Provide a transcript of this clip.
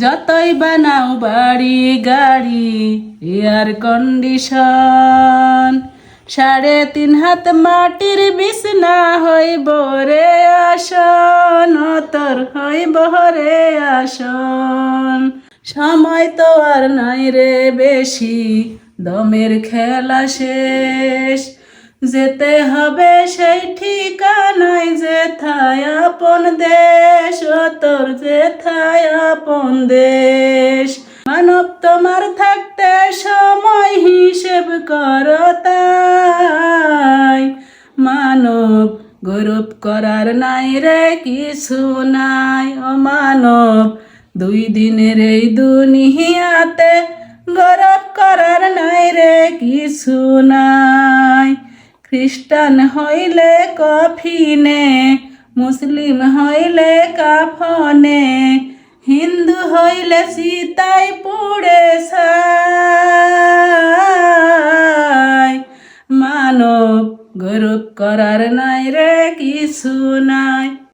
যতই বানাও বাড়ি গাড়ি এয়ার কন্ডিশন, 3.5 হাত মাটির বিছনা হইব রে আসন, তোর হইব রে আসন। সময় তো আর নাই রে বেশি, দমের খেলা শেষ, যেতে হবে সেই ঠিকানায় যেথায় আপন দেশ, ও তোর যেথায় আপন দেশ। মানব তোমার থাকতে সময় হিসেব করো তাই, মানব গৌরব করার নাই রে কিছু নাই। ও মানব 2 দিনের এই দুনিয়াতে গৌরব করার নাই রে কিছু নাই। খ্রিস্টান হইলে কফিনে, মুসলিম হইলে কাফনে, হিন্দু হইলে চিতায় পুড়ে ছাই। মানব গৌরব করার নাই রে কিছু নাই।